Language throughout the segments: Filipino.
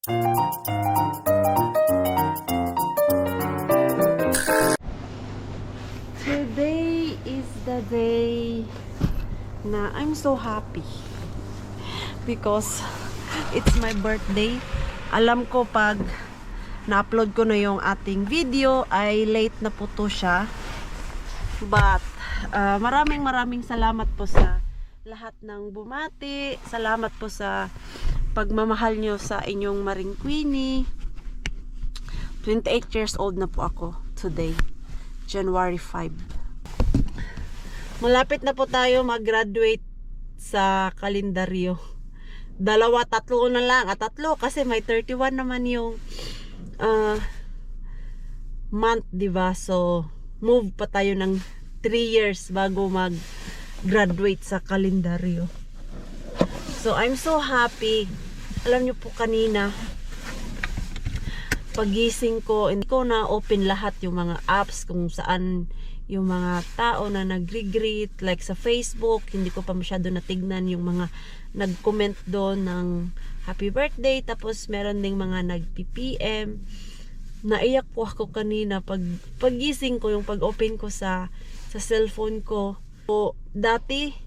Today is the day na I'm so happy because it's my birthday. Alam ko pag na-upload ko na yung ating video ay late na po to siya. But maraming salamat po sa lahat ng bumati. Salamat po sa pagmamahal nyo sa inyong Maring Queenie. 28 years old na po ako today, January 5. Malapit na po tayo mag-graduate sa kalendaryo. 2, 3 na lang. Tatlo kasi may 31 naman yung month, diba? So, move pa tayo ng 3 years bago mag-graduate sa kalendaryo. So, I'm so happy. Alam nyo po kanina, pagising ko, hindi ko na open lahat yung mga apps kung saan yung mga tao na nagre-greet, like sa Facebook. Hindi ko pa masyado natignan yung mga nag-comment doon ng happy birthday. Tapos meron ding mga nag-PPM. Naiyak po ako kanina pagising ko, yung pag-open ko sa cellphone ko. So, dati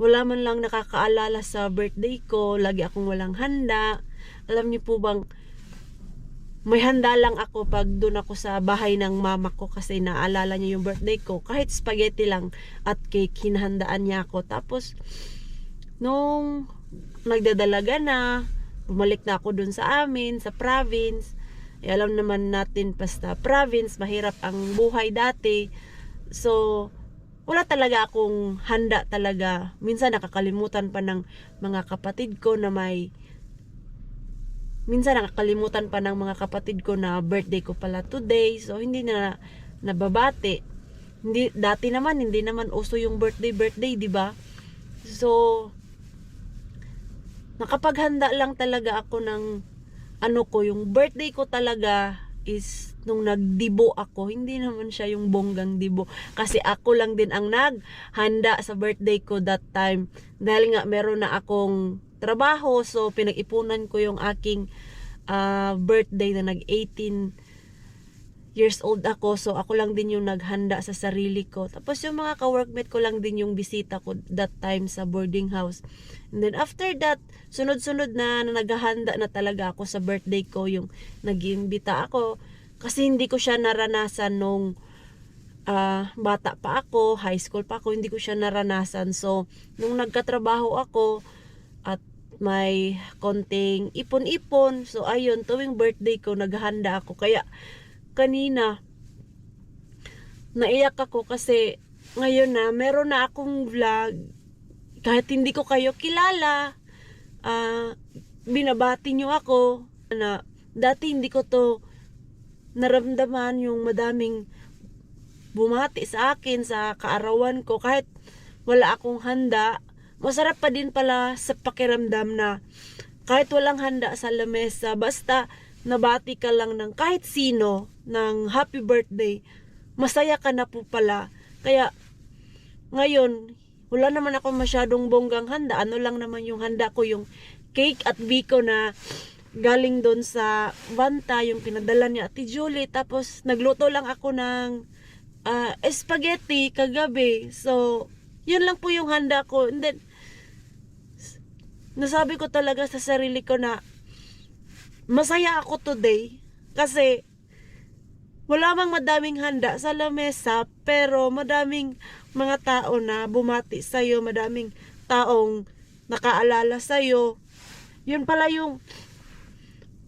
wala man lang nakakaalala sa birthday ko, lagi akong walang handa. Alam niyo po bang may handa lang ako pag doon ako sa bahay ng mama ko kasi naalala niya yung birthday ko. Kahit spaghetti lang at cake, hinahandaan niya ako. Tapos nung nagdadalaga na, bumalik na ako doon sa amin, sa province. Alam naman natin basta province, mahirap ang buhay dati. So, wala talaga akong handa talaga. Minsan nakakalimutan pa ng mga kapatid ko na birthday ko pala today. So, hindi na nababati. Dati naman, hindi naman uso yung birthday, di ba? So, nakapaghanda lang talaga ako ng yung birthday ko talaga is nung nagdibo ako. Hindi naman siya yung bonggang dibo. Kasi ako lang din ang naghanda sa birthday ko that time. Dahil nga meron na akong trabaho. So, pinag-ipunan ko yung aking birthday na nag-18 years old ako. So, ako lang din yung naghanda sa sarili ko. Tapos yung mga ka-workmate ko lang din yung bisita ko that time sa boarding house. And then after that, sunod-sunod na naghahanda na talaga ako sa birthday ko. Yung nag-iimbita ako. Kasi hindi ko siya naranasan nung bata pa ako, high school pa ako, hindi ko siya naranasan. So, nung nagkatrabaho ako at may konting ipon-ipon, so ayun, tuwing birthday ko, naghahanda ako. Kaya, kanina, naiyak ako kasi ngayon na, meron na akong vlog. Kahit hindi ko kayo kilala, binabati nyo ako na dati hindi ko to naramdaman yung madaming bumati sa akin sa kaarawan ko. Kahit wala akong handa, masarap pa din pala sa pakiramdam na kahit walang handa sa lamesa, basta nabati ka lang ng kahit sino ng happy birthday, masaya ka na po pala. Kaya ngayon, wala naman ako masyadong bonggang handa. Ano lang naman yung handa ko, yung cake at biko na galing doon sa Vanta, yung pinadala ni Ate Julie. Tapos nagluto lang ako ng spaghetti kagabi. So, yun lang po yung handa ko. And then, nasabi ko talaga sa sarili ko na masaya ako today. Kasi, wala mang madaming handa sa lamesa, pero madaming mga tao na bumati sa'yo, madaming taong nakaalala sa'yo. Yun pala yung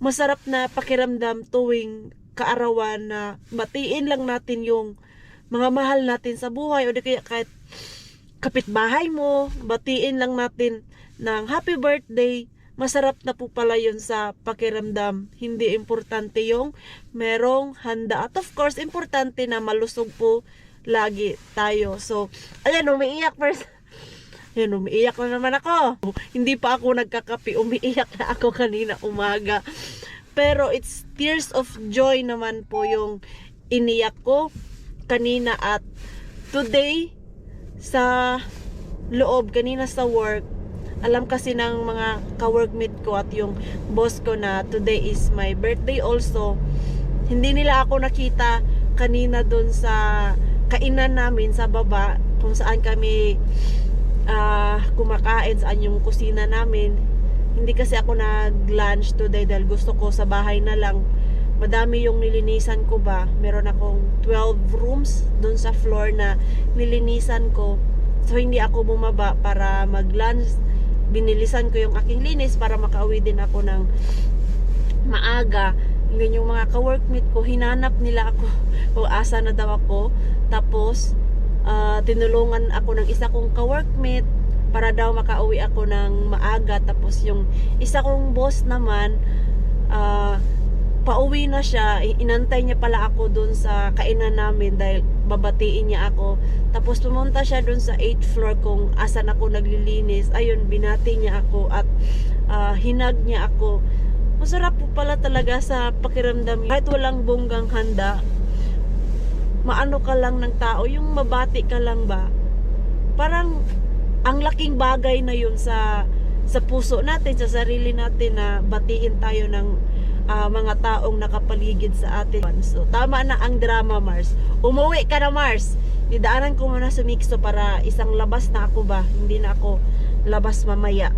masarap na pakiramdam tuwing kaarawan na batiin lang natin yung mga mahal natin sa buhay, o di kaya kahit kapitbahay mo, batiin lang natin ng happy birthday. Masarap na po pala yun sa pakiramdam. Hindi importante yung merong handa. At of course, importante na malusog po lagi tayo. So, ayan, umiiyak first. Ayan, umiiyak na naman ako. Hindi pa ako nagkakape. Umiiyak na ako kanina umaga. Pero it's tears of joy naman po yung iniyak ko kanina. At today, sa loob, kanina sa work, alam kasi ng mga ka-workmate ko at yung boss ko na today is my birthday also. Hindi nila ako nakita kanina doon sa kainan namin sa baba kung saan kami kumakain, saan yung kusina namin. Hindi kasi ako nag-lunch today dahil gusto ko sa bahay na lang. Madami yung nilinisan ko ba. Meron akong 12 rooms doon sa floor na nilinisan ko. So hindi ako bumaba para mag-lunch. Binilisan ko yung aking linis para makauwi din ako ng maaga. Ngayon yung mga ka-workmate ko, hinanap nila ako kung asa na daw ako. Tapos tinulungan ako ng isa kong ka-workmate para daw makauwi ako ng maaga. Tapos yung isa kong boss naman, pauwi na siya. Inantay niya pala ako dun sa kainan namin dahil babatiin niya ako. Tapos pumunta siya dun sa 8th floor kung asan ako naglilinis. Ayun, binati niya ako at hinag niya ako. Masarap po pala talaga sa pakiramdam. Kahit walang bonggang handa, maano ka lang ng tao, yung mabati ka lang ba, parang ang laking bagay na yun sa puso natin, sa sarili natin na batiin tayo ng mga taong nakapaligid sa atin. So tama na ang drama, Mars. Umuwi ka na, Mars. Didaanan ko muna sa Mixo para isang labas na ako ba, hindi na ako labas mamaya.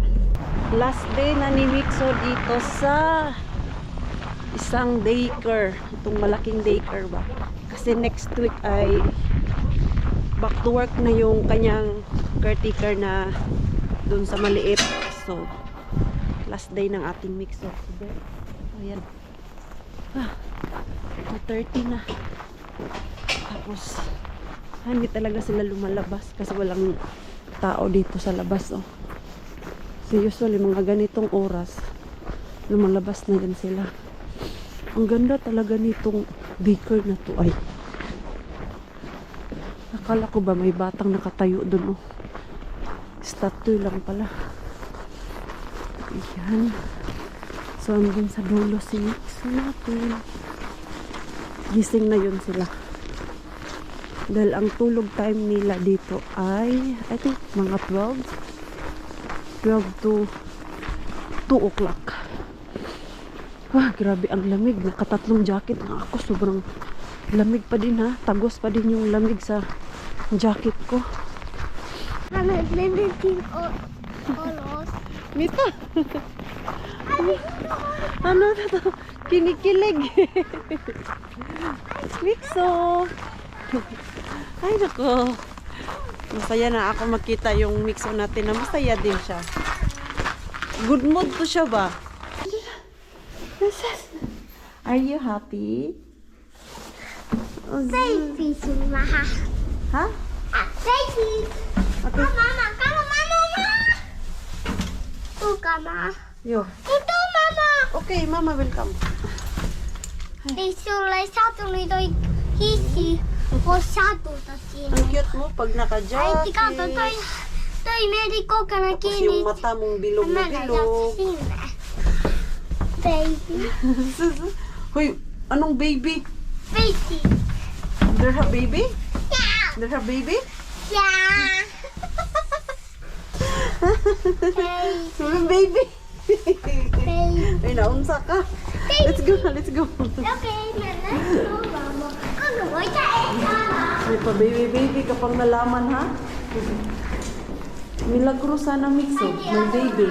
Last day na ni Mixo dito sa isang daycare, itong malaking daycare ba, kasi next week ay back to work na yung kanyang caretaker na dun sa maliit. So last day ng ating Mixo. Ayan. 2:30 na. Tapos hindi talaga sila lumalabas kasi walang tao dito sa labas. Oh. So usually mga ganitong oras lumalabas na yan sila. Ang ganda talaga nitong daycare na to ay. Akala ko ba may batang nakatayo dun, oh. Statue lang pala. Ayan. So hanggang sa dulo si Mixo natin. Gising na yun sila. Dahil ang tulog time nila dito ay I think mga 12 to 2 o'clock. Wah, grabe ang lamig. Nakatatlong jacket nga ako. Sobrang lamig pa din, ha. Tagos pa din yung lamig sa jacket ko. Mita. Ano na to? Kinikilig. Mixo. Ay, nako. Masaya na ako makita yung Mixo natin na masaya din siya. Good mood to siya ba? Are you happy? Baby, sumaha. Ha? Baby. Okay. Mama, come on, mama. Tu kama. Yo. Itu mama. Okay, mama will come. Isulay satu nito hisi. O satu tasi. Ang cute mo pag Ay, naka-jacket. tika to toy medico kana Tapos kini. yung mata mong bilog na bilog. Baby. Hoy, anong baby? Baby. There her baby? Yeah. There her baby? Yeah. Baby. Baby. Ay, naunsa ka. Let's go, let's go. Okay, let's go, mama. Ano mo mama? May pa baby ka pang nalaman, ha? Milagro sana, Mixo. My baby.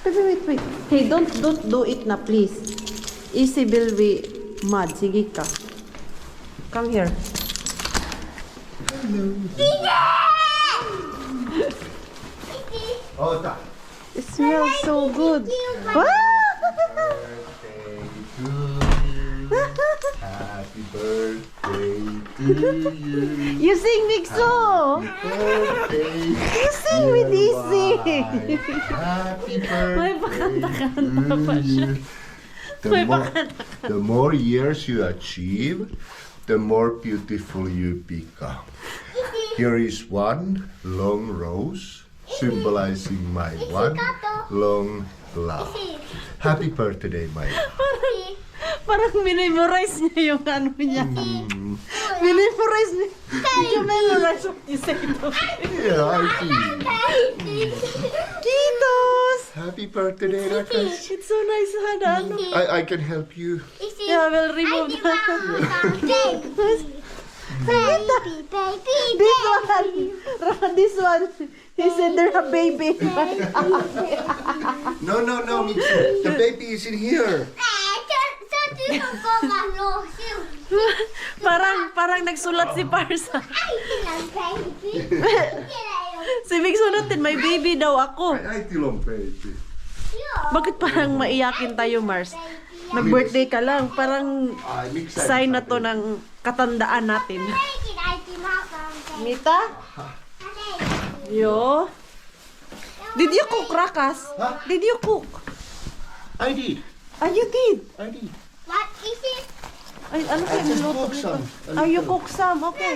Wait. Hey, don't do it na, please. Easy will be mad. Sige ka. Come here. Oh, tak. It smells so good. Wow! Happy birthday to you. You sing, Mixo! Birthday. You sing with Easy! Happy May birthday pakanta-kanta pa to siya. you. The more years you achieve, the more beautiful you become. Here is one long rose symbolizing my one long love. Happy birthday, my love. Parang minimorize niya yung ano niya. You memorize me. Did you memorize what you say to me? Yeah, I did. Kitos! Happy birthday, Rakas. It's so nice, Hana. Ano? I can help you. Yeah, we'll remove that. This one. He said there's a baby. No, Mitsu. The baby is in here. parang nagsulat si Parsa. Si Vic sunatin, may baby daw ako. Äiti on baby. Bakit parang maiyakin tayo, Mars? Nag-birthday ka lang. Parang Ai, miksi sign na to ng katandaan natin. Mita? Yo. Did you cook, Rakas? Huh? Did you cook? I did. Ah, you did? I did. What is it? Ay, ano I kayo just niluto cooked nito? some. Ah, you cook some. Okay.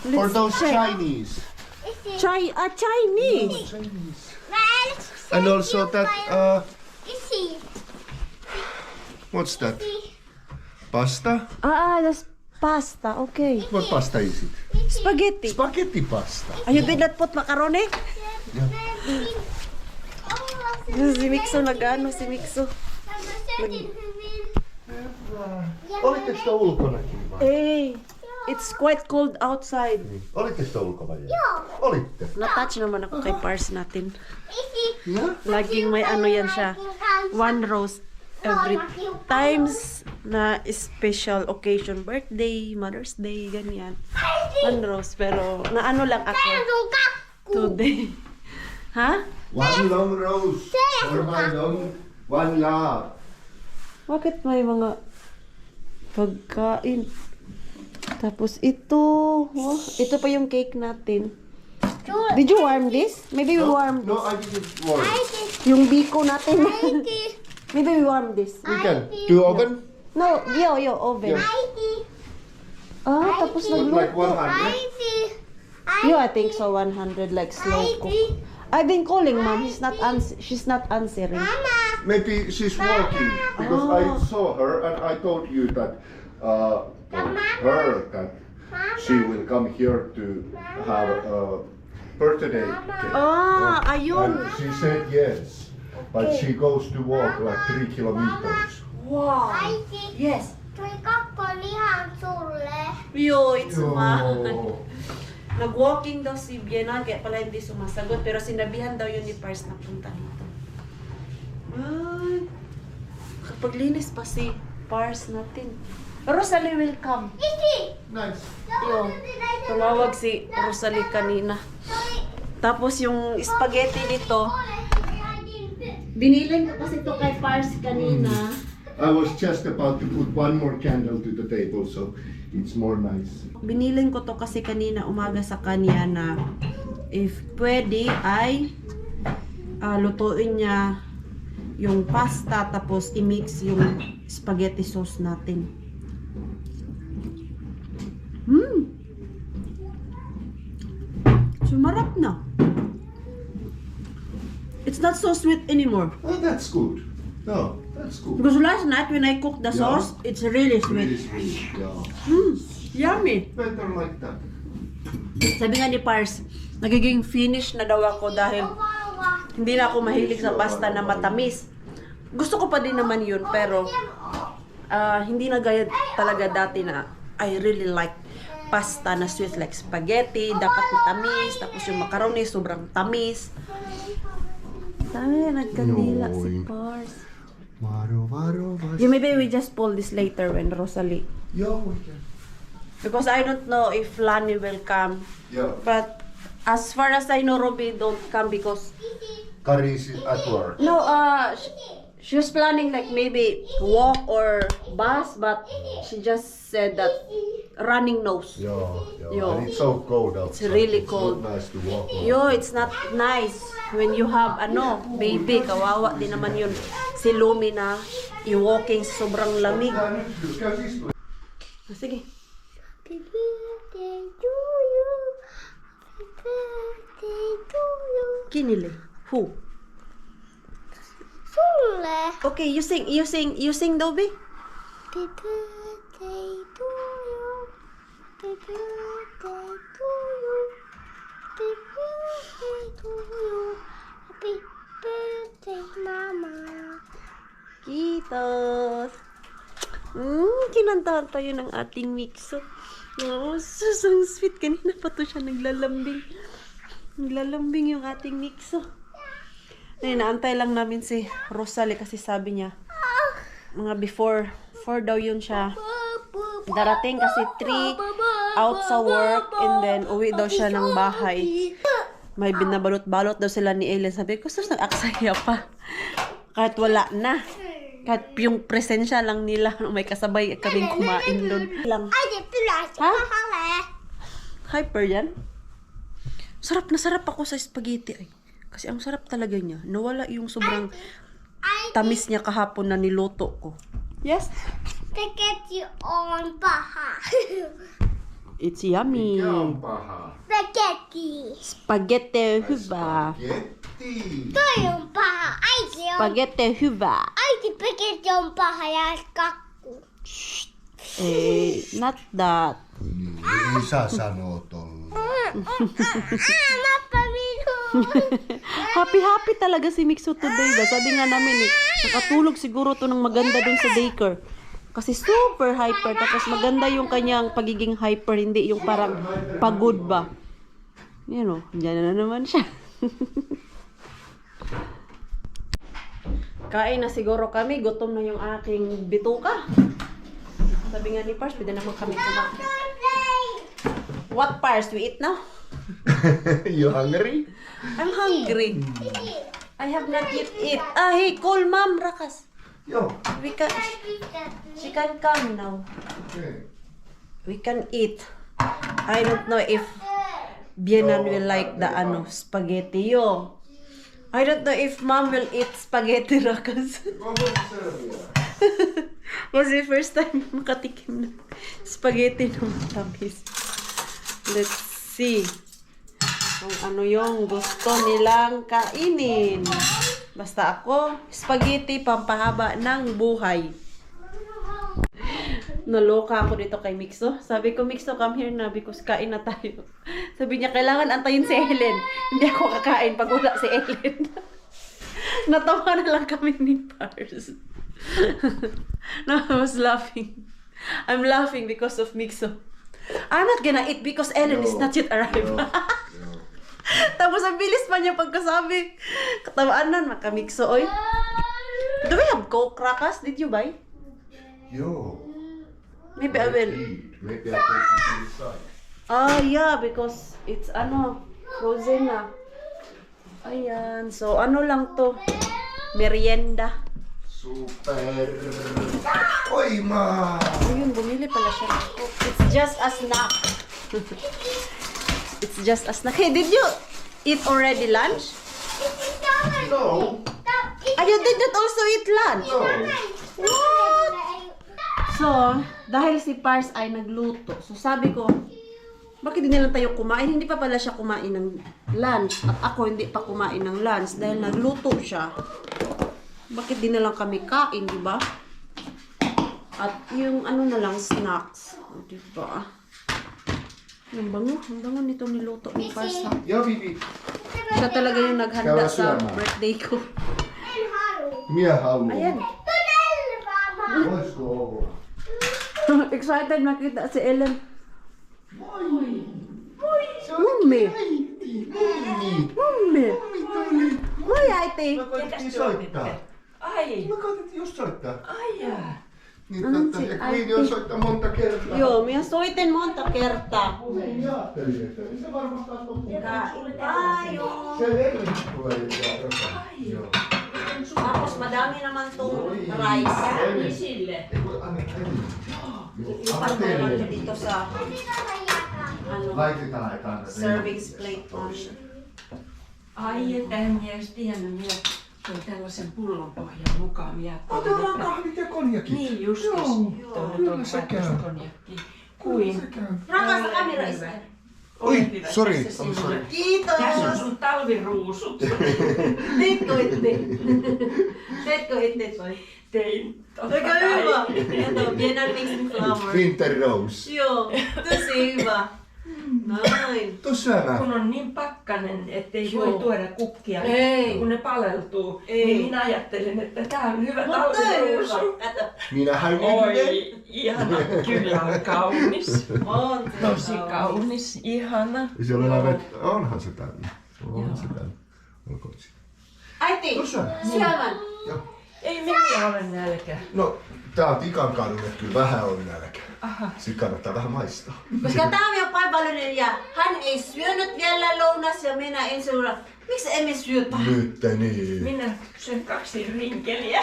For Let's those check. Chinese. Chinese. Chinese. And also that, what's that? Pasta? That's pasta. Okay. What pasta is it? Spaghetti. Spaghetti pasta. Ah, you did not put macaroni? Si Mixo nag-ano, si Mixo. Olitteko sitä ulkonakin vai? Hey, it's quite cold outside. Olitteko sitä ulkona? Olitte. Na-touch naman ako kay Pars natin. Yeah? Laging may ano yan siya. One rose every times na special occasion. Birthday, Mother's Day, ganyan. One rose. Pero naano lang ako today. Ha? One long rose for my long one love. Bakit may mga pagkain? Tapos ito. Oh, ito pa yung cake natin. Did you warm this? Maybe we warm No, this. I didn't warm. Yung biko natin. Maybe we warm this. We can. Do oven? No, yo, oven. Ah, tapos Look like nagluto. 100. Yo, I think so. 100 like slow cook. I've been calling mom. She's not answering. Maybe she's working because I saw her and I told you that told her that she will come here to have a birthday cake. Ah, ayun. And she said yes, but she goes to walk like 3 kilometers. Wow. Yes. Yo, it's ma. Oh. Nag-walking daw si Biena, kaya pala hindi sumasagot. Pero sinabihan daw yun ni Pars na punta dito. Ay, kapag linis pa si Pars natin. Rosalie will come. Nice. Yo, tumawag si Rosalie kanina. Tapos yung spaghetti dito, binilin ko kasi ito kay Pars kanina. I was just about to put one more candle to the table, so it's more nice. Binilin ko to kasi kanina umaga sa kanya na if pwede ay lutuin niya yung pasta tapos i-mix yung spaghetti sauce natin. Sumarap na. It's not so sweet anymore. Oh, that's good. No, that's good. Because last night when I cooked the Yeah. sauce, it's really Really sweet. sweet. Yeah. Yummy. Better like that. Sabi nga ni Pars, nagiging finish na daw ako dahil hindi na ako mahilig sa pasta na matamis. Gusto ko pa din naman yun, pero hindi na gaya talaga dati na I really like pasta na sweet like spaghetti, dapat matamis, tapos yung macaroni sobrang tamis. Ay, nagkandila si Pars. Yeah, maybe we just pull this later when Rosalie. Yeah, we can. Because I don't know if Lani will come. Yeah. But as far as I know, Ruby don't come because Kari is at work. no, she was planning like maybe walk or bus, but she just said that running nose. Yeah, yeah. Yo. And it's so cold outside. really It's cold. not nice to walk around. Yo, it's not nice when you have baby, kawawa din naman yun. Si Lumi na i-walking sa sobrang lamig. Sige. Happy birthday to you. Happy birthday to you. Kinili. Who? Sulle. Okay, you sing, Dobby. Happy birthday to you. Happy birthday, Mama. Kitos! Kinantahan tayo ng ating mixo. Oh, so sweet. Kanina pa to siya naglalambing. Naglalambing yung ating mixo. Naantay lang namin si Rosalie kasi sabi niya, mga before 4 daw yun siya. Darating kasi 3 out sa work and then uwi daw siya ng bahay. May binabalot-balot daw sila ni Ellen. Sabi ko, sus, nag-aksaya pa. Kahit wala na. Kahit yung presensya lang nila, may kasabay kaming kumain doon. Lang. Ha? Hyper yan? Sarap na sarap ako sa spaghetti. Ay, kasi ang sarap talaga niya. Nawala yung sobrang tamis niya kahapon na niluto ko. Yes? Spaghetti on baha. It's yummy. Mikä on paha? Spaghetti. Spaghetti hyvä. Spaghetti. Toi on paha. Äiti on. Spaghetti hyvä. Äiti spaghetti on paha ja kakku. Not that. Niin, Isa sanoo tolla. Mappa minun. Happy talaga si Mixo today. Sabi nga namin nakatulog siguro to ng maganda dun sa daycare. Kasi super hyper. Tapos maganda yung kanyang pagiging hyper. Hindi yung parang pagod ba. Yan o. Diyan na naman siya. Kain na siguro kami. Gutom na yung aking bituka. Sabi nga ni Pars, pwede naman kami kumain. What, Pars? We eat now? You hungry? I'm hungry. I have not yet eat. Hey, call Mom, Rakas. Joo. She can come now. Okay. We can eat. I don't know if Bienan will like the spaghetti. Yo. I don't know if Mom will eat spaghetti, Rakas. Kasi first time makatikim ng spaghetti ng matamis. Let's see. Kung ano yung gusto nilang kainin. Basta ako, spaghetti pampahaba ng buhay. Naloka ako dito kay Mixo. Sabi ko, Mixo, come here na because kain na tayo. Sabi niya, kailangan antayin si Ellen. Hindi ako kakain pag wala si Ellen. Natawa na lang kami ni Pars. No, I was laughing. I'm laughing because of Mixo. I'm not gonna eat because Ellen is not yet arrived. Tapos ang bilis pa niya pagkasabi. Katawaan na, makamixo, oy. Do we have Coke, Rakas? Did you buy? Joo. Maybe I will. Maybe I take it to the side. Yeah, because it's frozen na. Ayan, so lang to? Merienda. Super. Oi, ma. Ayun, bumili pala siya ng Coke. It's just a snack. It's just a snack. Hey, did you eat already lunch? No. You did not also eat lunch? No. What? So, dahil si Pars ay nagluto, so sabi ko, bakit hindi lang tayo kumain? Hindi pa pala siya kumain ng lunch. At ako hindi pa kumain ng lunch dahil nagluto siya. Bakit di na lang kami kain, di ba? At yung na lang, snacks. O, di ba? Ang bango nito niluto ni Pars. Ja, Vivi. Siya talaga yung naghanda Kaya sa syömään. birthday ko. Minä haluan. Ayan. Voisiko olla? Excited makita si Ellen. Moi. Mummi. Mummi. Mummi. Mummi. Moi äiti. Me koitettiin soittaa. Ai, Me koitettiin just soittaa. ai jaa. Niin totta, se ja Vivi on soittaa monta kertaa. Joo, minä soitin monta kertaa. Niin ajattelin, että se varmaan on. Tayo. Se Elli tulee ja joo. Tapos madami naman tong rice. Isille. Anna Elli. Ipag mo lang siya dito sa Laitetaan, että anna serving plate on. Ai, että en mies tiennyt, minä toin tällaisen pullonpohjan mukaan. Minä ajattelin, Otetaan että... kahvit ja konjakit. Niin justis. Joo, kyllä se käy. konjakki. Kuin? Se käy. Rakas kamera isä. Oi, sorry. Tässä I'm sorry. Kiitos. Tässä on sun talviruusut. Teetko itte? Bet ko itit boy. Tein. Totta Teka hyvä. kai. Ito, Vienna mixing flour. Winter Rose. Joo, tosi hyvä. Noin. Tuossa Kun on niin pakkanen, ettei voi Joo. tuoda kukkia, Ei. kun ne paleltuu, Ei. niin minä ajattelin, että tämä on hyvä Mutta talviruusu. hyvä. Kato. Minähän Oi, ihana, kyllä on kaunis. On Tosi kaunis, ihana. Siellä on aivan, onhan se tänne. Onhan se tänne. Olkoon siinä. Äiti, Tuossa. syömään. Joo. Ei mitään ole nälkä. No, tää on tikan kadun, että kyllä vähän on nälkä. Aha. Sitten kannattaa vähän maistaa. Koska tämä on jo paikallinen ja hän ei syönyt vielä lounas ja minä en syödä. Miksi emme syötä? Nyt niin. Minä syön 2 rinkeliä.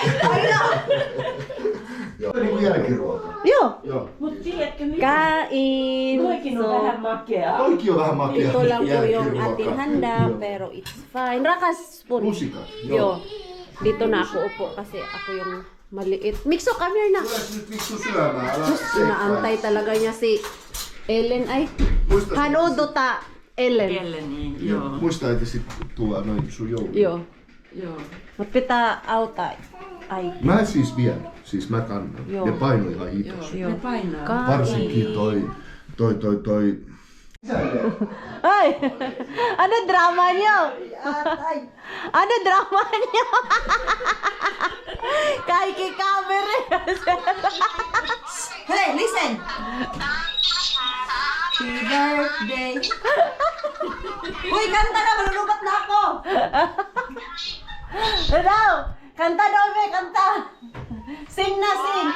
Joo. Niin kuin jälkiruoka. Joo. Joo. Mut tiedätkö mitä? Kain. Toikin on vähän makeaa. Toikin on vähän makea Ito lang po yung jälkiruoka. ating handa, Joo. pero it's fine. Rakas po. Lusikat, joo. Joo. Dito na ako upo kasi ako yung maliit. Mikso, come here na. Tules nyt Miksu syömään, älä Inaantay talaga niya si Ellen. Ay, Muista, hanodota Ellen. Niin, joo. Muista, että sit tulee noin sun joulu. Joo. Joo. Mut pitää auttaa. Ai. Mä siis vien, siis mä kannan. Joo. Ne painoi ihan itos. Ne painaa. Varsinkin toi. Ay! Ano drama niyo? Ano drama niyo? Kaikki camera. Hey, listen! Happy birthday! Uy, kanta na! Malulubat na ako! Daw! Kanta daw, be! Kanta! Sing na, sing!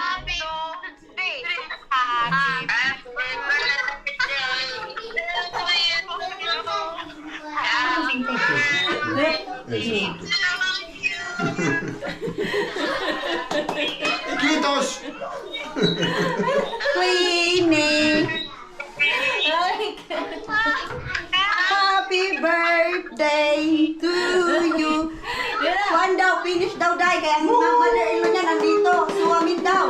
Kiitos! Queenie! Happy birthday to you! Juan daw, finish daw, Day. Kaya ang mga mother-in-law niya nandito. Suwamin daw.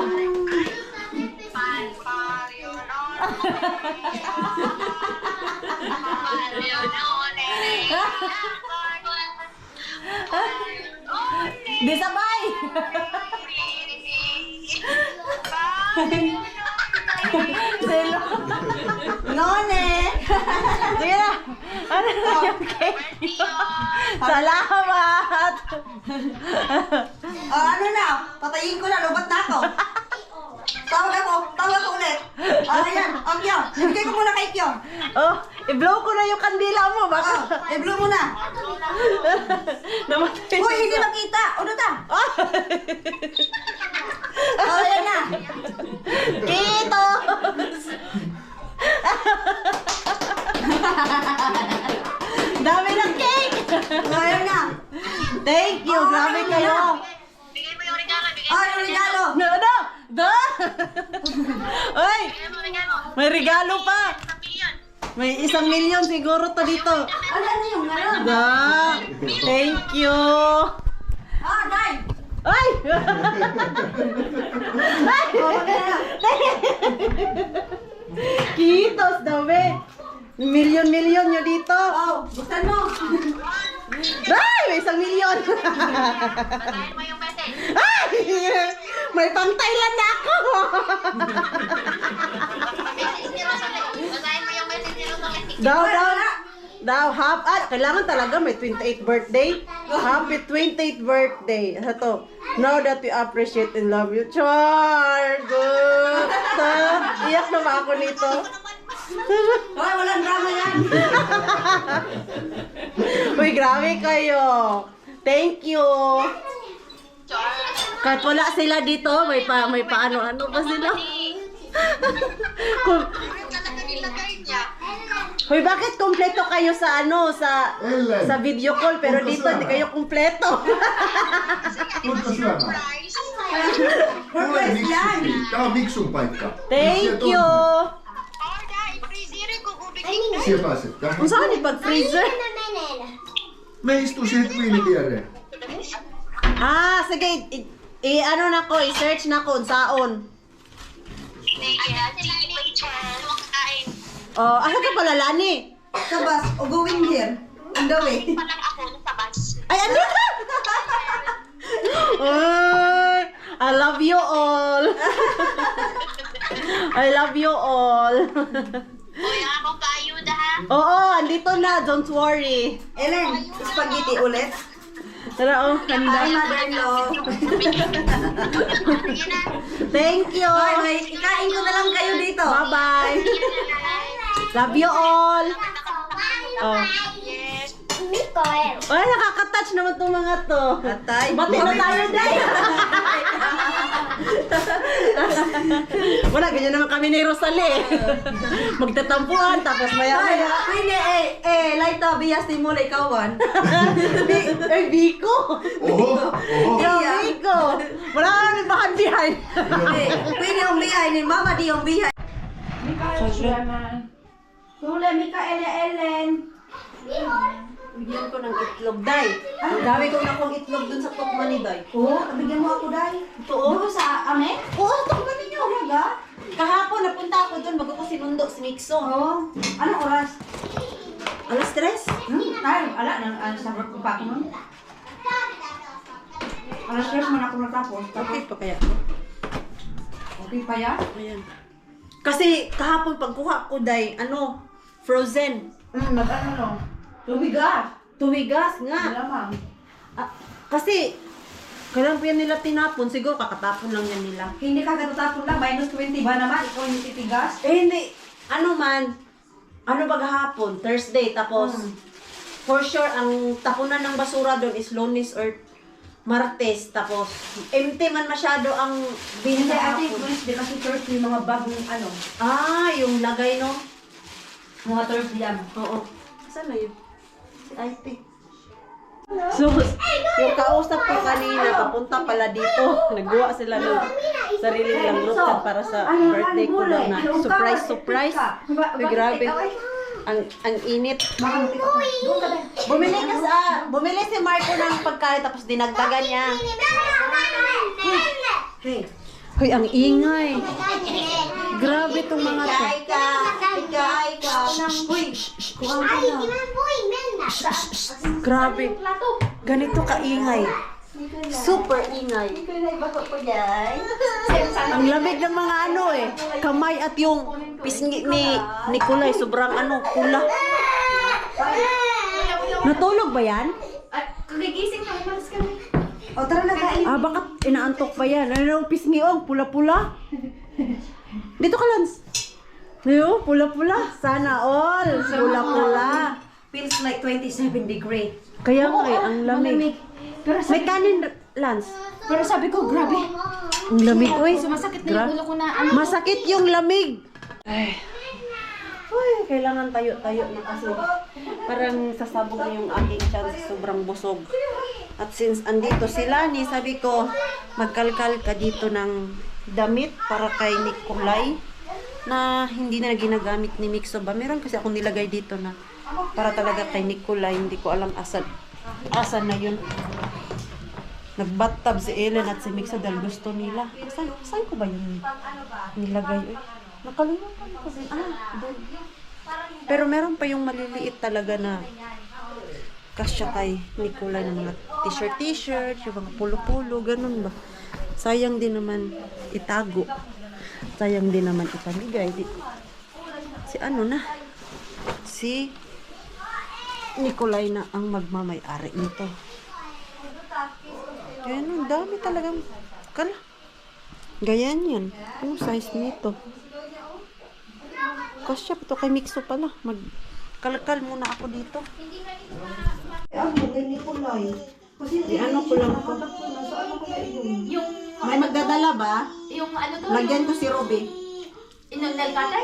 Di sabay! Selo. None! Sige na! Ano na yung cake niyo? Salamat! Ano na? Patayin ko na, lubat na ako. Tawag ako ulit. Ayan, Kyo. Ibigay ko muna kay Kyo. Oh, i-blow ko na yung kandila mo. Baka I-blow mo na. namatay. Uy, hindi makita. Ano ta? Ayan na. Kitos! Dami ng cake! Ayan na. Thank you! Grabe kayo! Yung regalo. No, no! Da! Oy! May regalo pa! May 1,000,000 siguro to dito. Ano yung ano? Da! Thank you! Day. Ay! Kitos daw, be! Milyon-milyon nyo dito! Oh, buksan mo. Ay! May 1,000,000! Ay! May pang-Thailand na ako! Daw, kailangan talaga may 28th birthday. Happy 28th birthday. Ito, know that we appreciate and love you. Char! Good! Iyak na ba ako nito? Hoy, walang drama yan. Uy, grabe kayo. Thank you. Kahit wala sila dito, may paano-ano pa sila. Hoy, bakit kompleto kayo sa Ellen. sa video call pero dito hindi kayo kompleto? Tuletko syömään? Tule Miksukin. Tää on Miksun paikka. Thank you. Siellä pääset tähän. Kung saan ipag-freezer? Me istuu siihen Queenin viereen. Ah, sige. Ano na ko, i-search na ko unsaon. Oh, asa ka pala, Lani? Sa bus, o going here. On the way. Ay, ano na? I love you all. I love you all. Uy, ako paayuda ha. Oo, andito na. Don't worry. Ellen, spaghetti ulit. Tara, oh, Hi, handa. mother-in-law. Sige na. Thank you. Bye, bye. Ikain ko na lang kayo dito. Bye-bye. Love you all. Oh. Yes. Mikoel. Ay, nakaka-touch naman itong mga to. Atay. Bati na tayo, Day. Wala, ganyan naman kami ni Rosalie. Magtatampuhan, tapos Ay, maya-maya. pwede Laita, bias ni Mula, ikawan. Ay, Biko. Oh, Yo, Biko. Wala ka namin bahan-bihan. Pwede yung bihay ni Mama, di yung bihay. Hula, Mikael, Ellen. Bigyan ko ng itlog, Day. Ang dami kong nakong itlog dun sa tukma ni Day. Oo, bigyan mo ako, Day. Oo. Sa amin? Oo, tukma ninyo, Raga. Kahapon, napunta ako dun bago ko sinundo si Mixo. Oo. Anong oras? Alas 3? Ay, ala, sa work ko pa ako nun. Alas 3 man ako natapos. Okay pa kaya? Okay pa yan? Ayan. Kasi kahapon pagkuha ko, Day, frozen. Nag-ano no? Tubigas. Tuwigas nga. Lamang. Ah, kasi, kailan pa yan nila tinapon? Siguro kakatapon lang yan nila. Hindi ka tatapon lang, minus 20 ba naman? Ikaw yung titigas? Eh, hindi. Ano ba hapon? Thursday. Tapos, for sure, ang tapunan ng basura doon is Lunes or Martes. Tapos, empty man masyado ang bin Hindi, sa ate, hapon. Wednesday kasi Thursday, mga bagong ano, Ah, yung lagay, no? mga Thursday yan. Oo. Saan na yun? Si IT. So, yung kausap ko kanina, papunta pala dito. Naggawa sila ng sarili nilang group chat para sa birthday ko daw na surprise. Uy, grabe. Ang init. Bumili si Marco ng pagkain tapos dinagdagan niya. Hey, Hoy, ang ingay. Grabe tong mga to. Uy, kuha ka na. Grabe. Ganito kaingay. Super ingay. Ang lamig ng mga kamay at yung pisngi ni Nicolay, sobrang pula. Natulog ba yan? Kagigising na, umalis kami. O, tara na, kain. Ah, bakit inaantok pa yan? Ano yung pisngi pula-pula? Dito ka, Lance. Ayo, pula-pula. Sana all. Pula-pula. Feels like 27 degree. Kaya nga ang lamig. Pero May kanin, Lance. Pero sabi ko, grabe. Ang lamig, uy. Sumasakit na yung ulo ko na ano. Masakit yung lamig. Ay. Uy, kailangan tayo-tayo na kasi parang sasabog na yung aking chance, sobrang busog. At since andito si Lani, sabi ko, magkalkal ka dito ng damit para kay Nicolay na hindi na ginagamit ni Mixo ba? Meron kasi akong nilagay dito na para talaga kay Nicolay, hindi ko alam asan na yun. Nagbattab si Ellen at si Mixo dahil gusto nila. Saan ko ba yun nilagay? Nakalimutan ko din. Doon. Pero meron pa yung maliliit talaga na kasya kay Nicolay ng mga t-shirt, yung mga pulo-pulo, ganun ba? Sayang din naman itago. Sayang din naman ipamigay. Si Nicolay na ang magmamay-ari nito. Ayan, ang dami talagang kala. Ganyan yan. Anong size nito? Kasya ito kay Mixo pala. Magkalkal muna ako dito. Ako, kay Nicolay. Kasi Ano ko lang ko. Yung, May magdadala ba? yung ano to? Lagyan ko si Ruby. Yung nail cutter?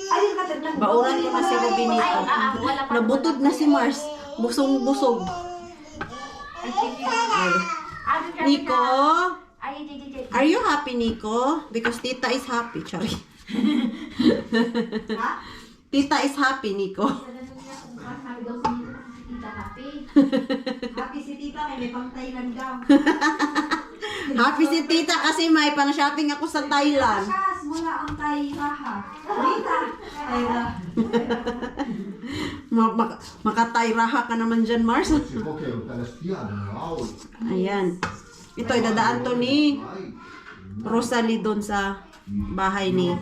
ayun ka lang. Bauran ko na si Ruby nito. Wala pa. Nabutod na si Mars. Busog-busog. Nico? Ay, Are you happy, Nico? Because Tita is happy. Sorry. Tita is happy, Nico. sabi daw si Tita Happy. Happy si Tita, may pang Thailand daw. Happy si Tita kasi may pang-shopping ako sa Thailand. Kas, mula ang Thai raha. Tita, Thai raha. Makatayraha ka naman dyan, Mars. Se kokeillut tällaista hienoa aurinkoa. Ayan. Ito, idadaan to ni Rosalie doon sa bahay ni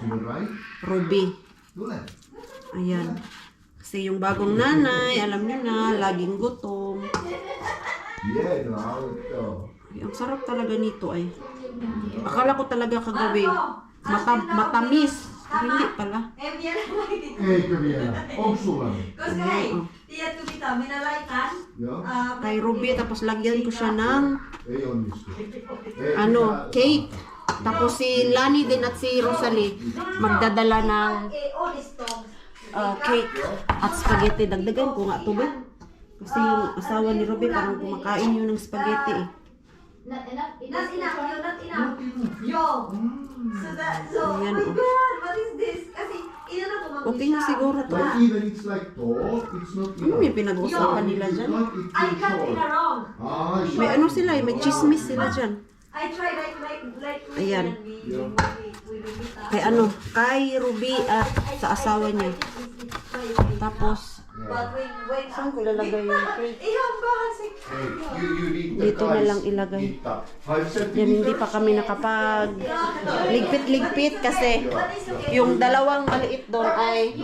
Ruby. Ayan. Kasi yung bagong nanay, alam nyo na, laging gutom. Ay, ang sarap talaga nito ay. Akala ko talaga kagabi, matamis. Hindi pala. Kay Ruby, tapos lagyan ko siya ng cake. Tapos si Lani din at si Rosalie magdadala ng cake at spaghetti. Dagdagan ko nga tubig. Kasi yung asawa ni Ruby parang kumakain yun ng spaghetti eh. Not enough. Not enough. Yo. So Ayan, oh my oh. God, what is this? Kasi inano ko mag Okay na siguro to. But even it's like talk, it's not Ano yung pinag-uusapan nila dyan? I cut in a wrong. May ano sila eh, may chismis sila dyan. I try like Ayan. we Kay ano, kay Ruby at sa asawa niya. Tapos, But when saan ko lalagay yung cake? Dito na lang ilagay. Yan, hindi pa kami nakapag ligpit-ligpit kasi yung dalawang maliit doon ay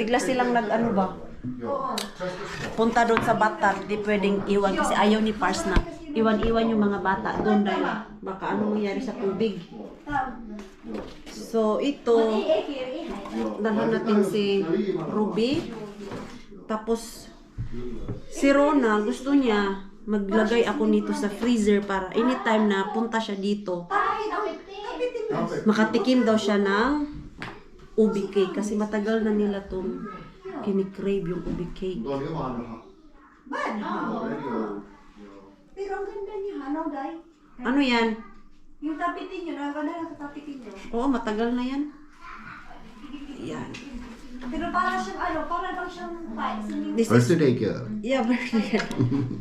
bigla silang nag-ano ba? Punta doon sa bata, hindi pwedeng iwan kasi ayaw ni Pars na iwan-iwan yung mga bata doon dahil baka ano mangyari sa tubig. So ito, dalhan natin si Ruby. Tapos si Rona, gusto niya maglagay ako nito sa freezer para anytime na punta siya dito, makatikim daw siya ng ubi cake kasi matagal na nila itong kinikrave yung ubi cake. Pero ang ganda niya, ano, Day? Ano yan? Yung tapitin nyo, nakaganda sa tapitin nyo. Oo, matagal na yan. Yan. Pero para siyang ano, para daw siyang This is, Birthday girl. yeah, birthday.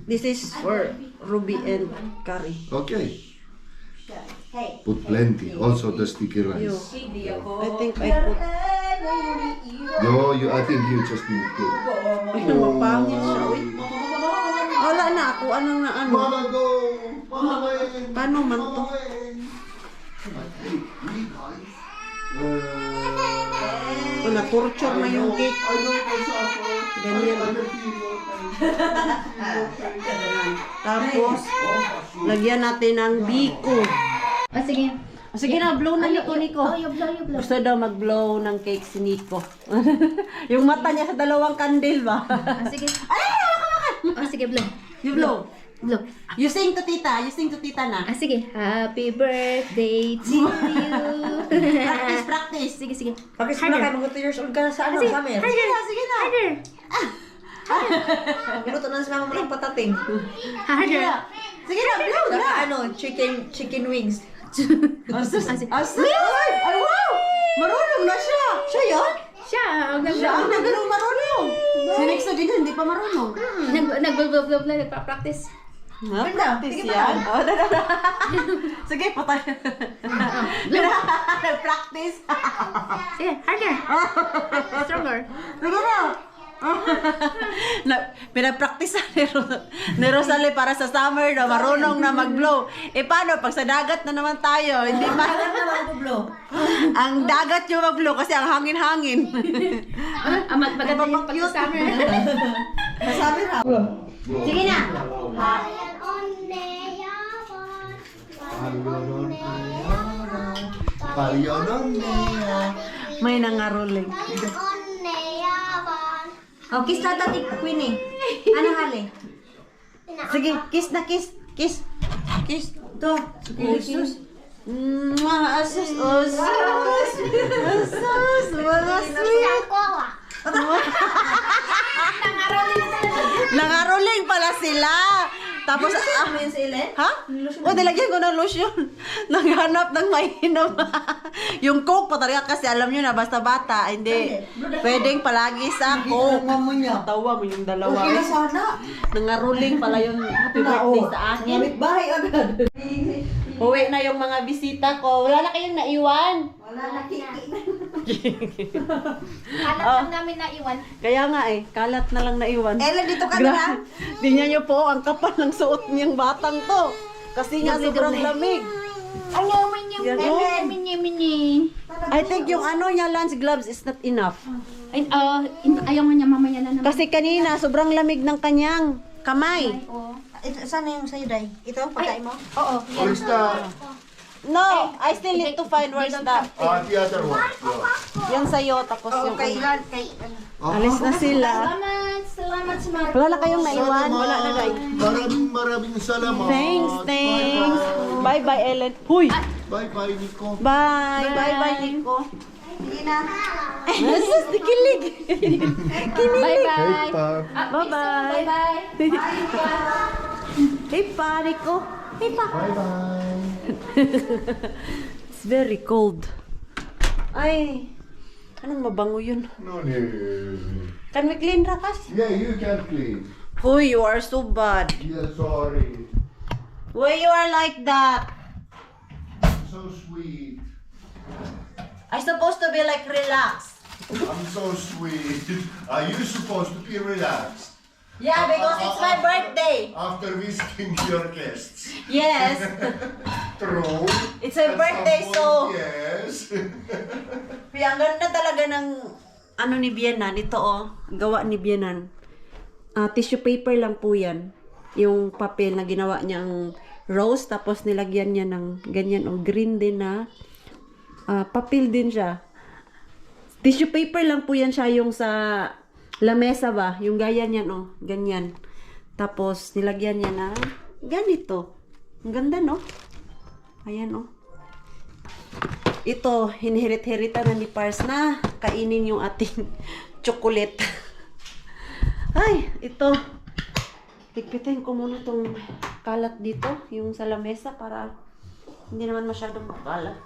This is for Ruby and Kari. Okay. Hey. Put plenty. Also the sticky rice. I think I put... No, I think you just need to. Ay, namapangit siya. Uy. Wala na ako. Anong na ano? Mama go. Paano man to? Wala, torture na yung cake. Ganyan. Tapos, lagyan natin ng biko. sige. Sige na, blow na Nico. You blow. Gusto daw mag-blow ng cake si Nico. Yung mata niya sa dalawang kandil ba? Sige. Ay, Sige, blow. you blow. Blow. You sing to tita na. Sige. Happy birthday to you. Practice. Sige. Bakit sila kayo mag 2 years old ka na sa ano, summer? Sige na. Harder. Minuto na sa mama mo ng patating. Harder. Sige na, blow na. Saka ano, chicken wings. Asus. Ay, wow! Marunong na siya. Siya yun? Siya, ang Siya ang ganda. marunong. Si Nex na ganyan, hindi pa marunong. Nag-blow, nagpa-practice. Practice yan. Oh, sige, patay. Practice. Sige, harder. Stronger. Sige na. Pinapractice ni Rosalie para sa summer na marunong na mag-blow. Paano pag sa dagat na naman tayo, hindi pa ang dagat yung mag-blow kasi ang hangin-hangin. Maganda yung pag-summer. Masabi na. Sige na. May nangaroling. Oh, kiss na tati, Queenie. Ano hali? Sige, kiss na kiss. Kiss. To. Asus. Asus. Mga sweet. Nangaroling pala sila. Tapos, Ano yun si Ellen? ha? O, nilagyan ko ng lotion. Naghanap ng mainom. Yung Coke pa talaga kasi alam nyo na, basta bata, hindi. Pwedeng palagi sa Coke. Mama niya. Tawa mo yung dalawa. Okay na sana. Nangaroling pala yung happy birthday sa akin. Ngamit bahay agad. Uwi na yung mga bisita ko. Wala na kayong naiwan. Wala na kiki. Anak lang namin naiwan. Kaya nga kalat na lang naiwan. Ellen, dito ka na. Tingnan niyo po, ang kapal ng suot niyang batang to. Kasi nga sobrang lamig. Ang yaman niya. Yan, oh. Mini. I think yung niya lunch gloves is not enough. Ay, ayaw nga niya mamaya na naman. Kasi kanina, sobrang lamig ng kanyang kamay. Saan na yung sa'yo, Day? Ito, pagkain mo? Oo. Or is the No, I still need to find where's that. the other one? Yeah. Yan sa'yo, tapos yung... kay Alis na sila. Salamat sa Marco. Wala na kayong naiwan? Wala na, Day. Maraming salamat. Thanks. Bye-bye, Ellen. Huy! Bye-bye, Nico. Bye, Nico. Sige na. Jesus, dikilig. Bye-bye. Bye-bye. Bye-bye. Hey, pa, Nico. Hey, pa. Bye-bye. It's very cold. Ay, anong mabango yun? No, no. Can we clean, Rakas? Yeah, you can clean. Huy, you are so bad. Yeah, sorry. Why you are like that? So sweet. I supposed to be like relaxed. I'm so sweet. Are you supposed to be relaxed? Yeah, because it's my birthday. After visiting your guests. Yes. True. It's her At birthday, some so... point, yes. Kaya ang ganda talaga ng ni Bianan. Ito gawa ni Bianan. Tissue paper lang po yan. Yung papel na ginawa niyang rose, tapos nilagyan niya ng ganyan green din na papel din siya. Tissue paper lang po yan siya yung sa lamesa ba? Yung gaya niyan ganyan. Tapos nilagyan niya na ganito. Ang ganda no? Ayan Ito, hinihirit-hiritan na ni Pars na kainin yung ating chocolate. Ay, ito. Ligpitin ko muna tong kalat dito, yung sa lamesa para hindi naman masyadong makalat.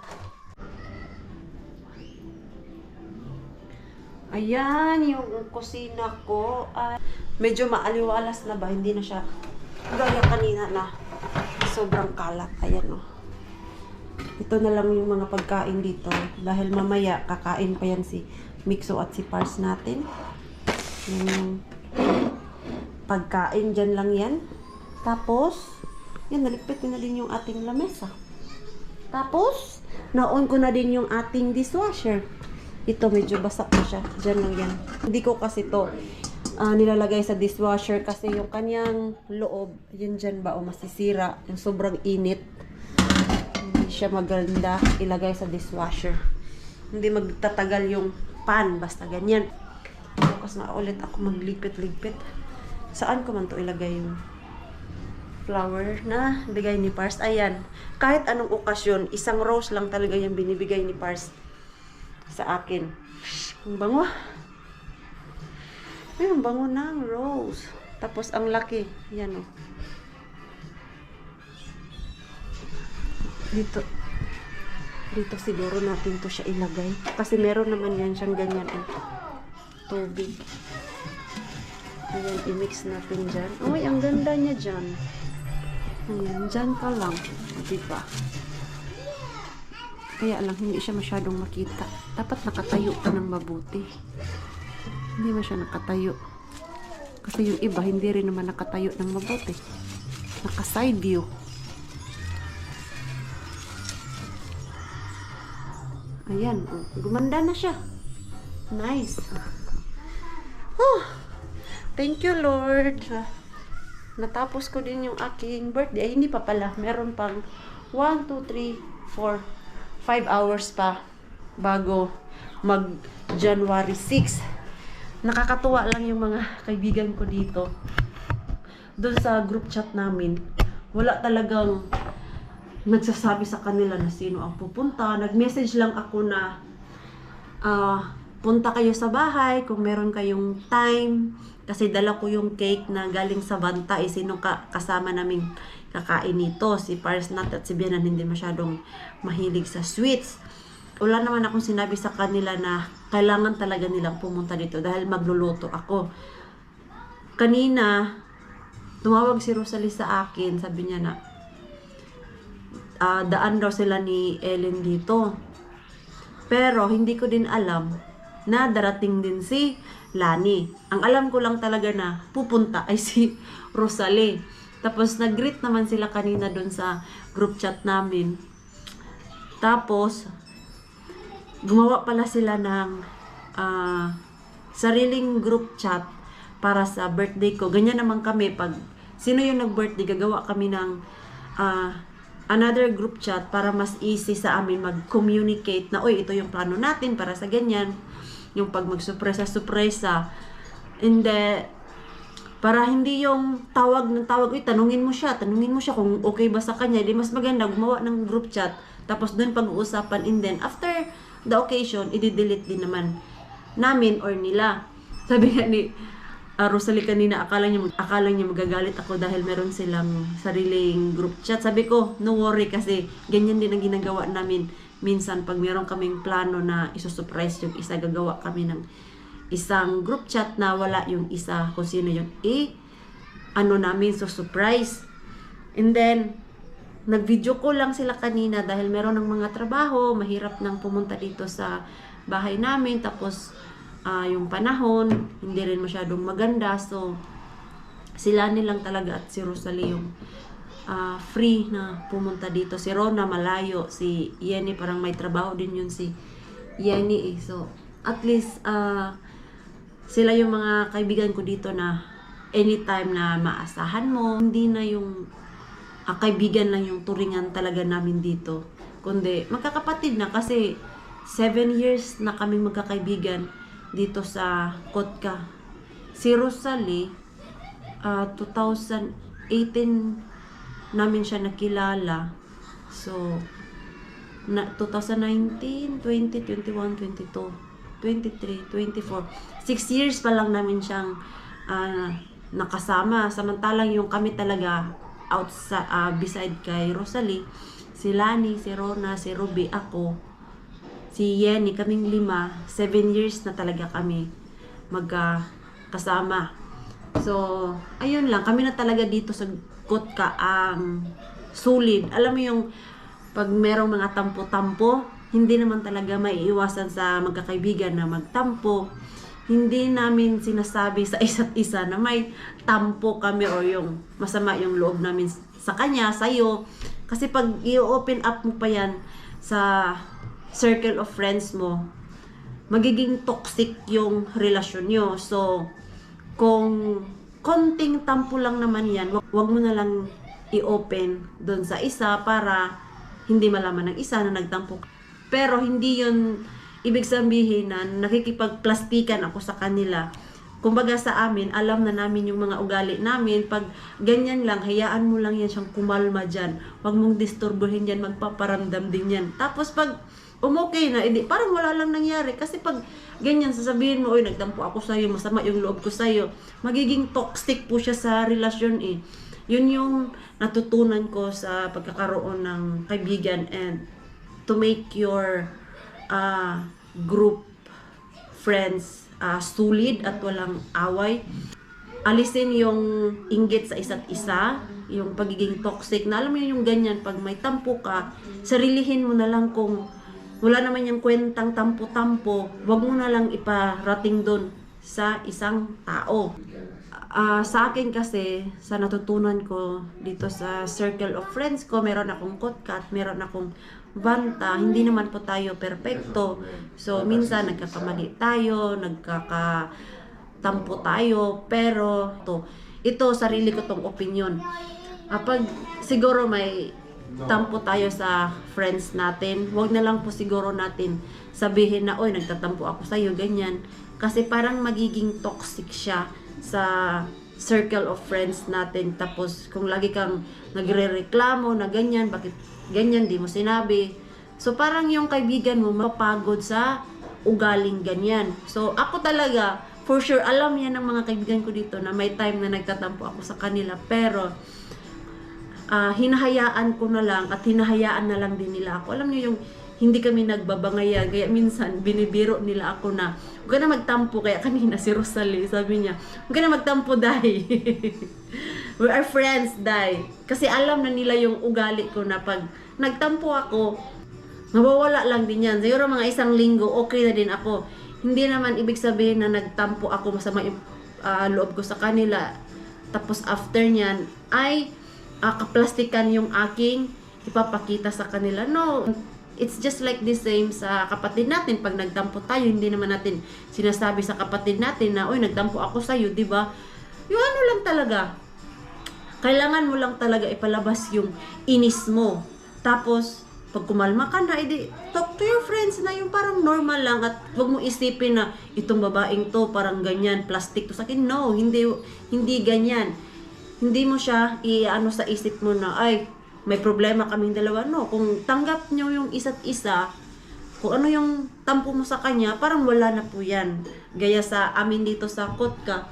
Ayan, yung kusina ko. Medyo maaliwalas na ba? Hindi na siya gaya kanina na sobrang kalat. Ayan Ito na lang yung mga pagkain dito. Dahil mamaya kakain pa yan si Mixo at si Pars natin. Yung pagkain dyan lang yan. Tapos, yan, naligpit ko na din yung ating lamesa. Tapos, naon ko na din yung ating dishwasher. Ito, medyo basak na siya. Diyan lang yan. Hindi ko kasi to nilalagay sa dishwasher kasi yung kanyang loob, yun dyan ba, masisira. Yung sobrang init. Hindi siya maganda ilagay sa dishwasher. Hindi magtatagal yung pan, basta ganyan. Bukas na ulit ako magligpit-ligpit. Saan ko man to ilagay yung flower na bigay ni Pars? Ayan. Kahit anong okasyon, isang rose lang talaga yung binibigay ni Pars sa akin. Ang bango. Ay, ang bango ng rose. Tapos ang laki. Yan Dito siguro natin to siya ilagay. Kasi meron naman yan siyang ganyan tubig. Ayan, i-mix natin dyan. Uy, ang ganda niya dyan. Ayan, dyan ka lang. Diba? Kaya lang, hindi siya masyadong makita. Dapat nakatayo ka ng mabuti. Hindi man siya nakatayo. Kasi yung iba, hindi rin naman nakatayo ng mabuti. Naka-side view. Ayan, gumanda na siya. Nice. Thank you, Lord. Natapos ko din yung aking birthday. Ay, hindi pa pala. Meron pang 1, 2, 3, 4, 5 hours pa bago mag January 6. Nakakatuwa lang yung mga kaibigan ko dito. Doon sa group chat namin, wala talagang nagsasabi sa kanila na sino ang pupunta. Nag-message lang ako na punta kayo sa bahay kung meron kayong time. Kasi dala ko yung cake na galing sa Banta. Sino kasama naming kakain nito? Si Pars Nat at si Bianan hindi masyadong mahilig sa sweets. Wala naman akong sinabi sa kanila na kailangan talaga nilang pumunta dito dahil magluluto ako. Kanina, tumawag si Rosalie sa akin. Sabi niya na daan daw sila ni Ellen dito. Pero hindi ko din alam na darating din si Lani. Ang alam ko lang talaga na pupunta ay si Rosalie. Tapos nag-greet naman sila kanina doon sa group chat namin. Tapos gumawa pala sila ng sariling group chat para sa birthday ko. Ganyan naman kami pag sino yung nag-birthday, gagawa kami ng another group chat para mas easy sa amin mag-communicate na, oy, ito yung plano natin para sa ganyan. Yung pag magsurpresa-surpresa. And para hindi yung tawag ng tawag, uy, tanungin mo siya kung okay ba sa kanya. Di mas maganda gumawa ng group chat, tapos dun pag-uusapan, and then after the occasion, i-delete din naman namin or nila. Sabi nga ni Rosalie kanina, akala niya magagalit ako dahil meron silang sariling group chat. Sabi ko, no worry, kasi ganyan din ang ginagawa namin. Minsan, pag meron kaming plano na isusurprise yung isa, gagawa kami ng isang group chat na wala yung isa kung sino yung namin, so surprise. And then, nag-video call lang sila kanina dahil meron ng mga trabaho, mahirap nang pumunta dito sa bahay namin, tapos yung panahon, hindi rin masyadong maganda, so sila nilang talaga at si Rosalie yung free na pumunta dito. Si Rona malayo, si Yenny parang may trabaho din yun si Yenny so at least sila yung mga kaibigan ko dito na anytime na maasahan mo, hindi na yung kaibigan lang yung turingan talaga namin dito, kundi magkakapatid na, kasi 7 years na kaming magkakaibigan dito sa Kotka. Si Rosalie 2018 namin siya nakilala. So, 2019, 20, 21, 22, 23, 24. 6 years pa lang namin siyang nakasama. Samantalang yung kami talaga beside kay Rosalie, si Lani, si Rona, si Ruby, ako, si Yenny, kaming 5, 7 years na talaga kami magkasama. So, ayun lang, kami na talaga dito sa Kotka ang solid. Alam mo yung pag merong mga tampo-tampo, hindi naman talaga maiiwasan sa magkakaibigan na magtampo. Hindi namin sinasabi sa isa't isa na may tampo kami o yung masama yung loob namin sa kanya, sa'yo. Kasi pag i-open up mo pa yan sa circle of friends mo, magiging toxic yung relasyon nyo. So, kung konting tampo lang naman yan, wag mo na lang i-open doon sa isa para hindi malaman ng isa na nagtampo. Pero hindi yun ibig sabihin na nakikipagplastikan ako sa kanila. Kumbaga sa amin, alam na namin yung mga ugali namin. Pag ganyan lang, hayaan mo lang yan siyang kumalma dyan. Wag mong disturbuhin yan, magpaparamdam din yan. Tapos pag okay na, edi parang wala lang nangyari. Kasi pag ganyan, sasabihin mo, oy, nagtampo ako sa'yo, masama yung loob ko sa'yo, magiging toxic po siya sa relasyon eh. Yun yung natutunan ko sa pagkakaroon ng kaibigan, and to make your group friends solid at walang away. Alisin yung inggit sa isa't isa, yung pagiging toxic. Na alam mo yung ganyan, pag may tampo ka, sarilihin mo na lang kung wala naman yung kwentang tampo-tampo, wag mo na lang iparating doon sa isang tao. Sa akin kasi, sa natutunan ko dito sa circle of friends ko, meron akong Kotka, meron akong Vanta. Hindi naman po tayo perfecto. So, minsan nagkakamali tayo, nagkakatampo tayo, pero ito sarili ko tong opinion. Pag siguro may tampo tayo sa friends natin, wag na lang po siguro natin sabihin na, oy, nagtatampo ako sa'yo, ganyan. Kasi parang magiging toxic siya sa circle of friends natin. Tapos, kung lagi kang nagre-reklamo na ganyan, bakit ganyan, di mo sinabi. So, parang yung kaibigan mo mapagod sa ugaling ganyan. So, ako talaga, for sure, alam yan ng mga kaibigan ko dito na may time na nagtatampo ako sa kanila. Pero, hinahayaan ko na lang at hinahayaan na lang din nila ako. Alam niyo yung hindi kami nagbabangaya, kaya minsan binibiro nila ako na huwag ka na magtampo. Kaya kanina si Rosalie, sabi niya, huwag ka na magtampo, Day. We are friends, Day. Kasi alam na nila yung ugali ko na pag nagtampo ako, Mawawala lang din yan. Siguro mga isang linggo, okay na din ako. Hindi naman ibig sabihin na nagtampo ako masama yung loob ko sa kanila. Tapos after nyan, ay kaplastikan yung aking ipapakita sa kanila. No, it's just like the same sa kapatid natin. Pag nagtampo tayo, hindi naman natin sinasabi sa kapatid natin na, uy, nagtampo ako sa'yo, di ba? Yung ano lang talaga. Kailangan mo lang talaga ipalabas yung inis mo. Tapos, pag kumalma ka na, edi, talk to your friends na yung parang normal lang at huwag mo isipin na itong babaeng to parang ganyan, plastic to sa akin. No, hindi ganyan. Hindi mo siya i-ano sa isip mo na, ay, may problema kaming dalawa. No, kung tanggap nyo yung isa't isa, kung ano yung tampo mo sa kanya, parang wala na po yan. Gaya sa amin dito sa Kotka,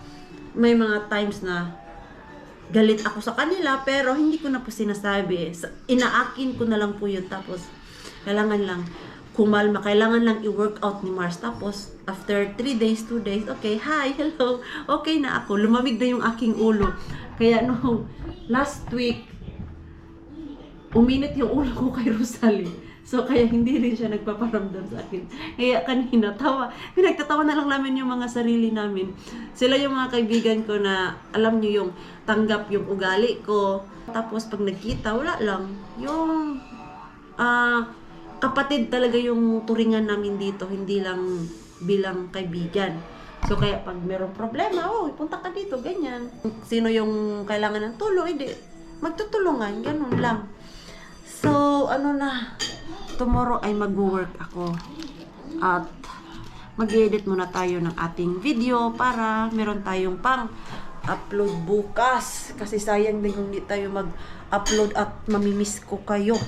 may mga times na galit ako sa kanila, pero hindi ko na po sinasabi. Inaakin ko na lang po yun. Tapos, kailangan lang kumalma. Kailangan lang i-work out ni Mars. Tapos, after 3 days, 2 days, okay, hi, hello, okay na ako. Lumamig na yung aking ulo. Kaya nung last week, uminit yung ulo ko kay Rosalie. So, kaya hindi rin siya nagpaparamdam sa akin. Kaya kanina, pinagtatawa na lang namin yung mga sarili namin. Sila yung mga kaibigan ko na, alam nyo yung tanggap yung ugali ko. Tapos, pag nagkita, wala lang. Yung kapatid talaga yung turingan namin dito, hindi lang bilang kaibigan. So, kaya pag merong problema, punta ka dito, ganyan. Sino yung kailangan ng tulong, hindi. Magtutulungan, ganun lang. So, tomorrow ay mag-work ako at mag-edit muna tayo ng ating video para meron tayong pang-upload bukas kasi sayang din kung hindi tayo mag-upload at mamimiss ko kayo.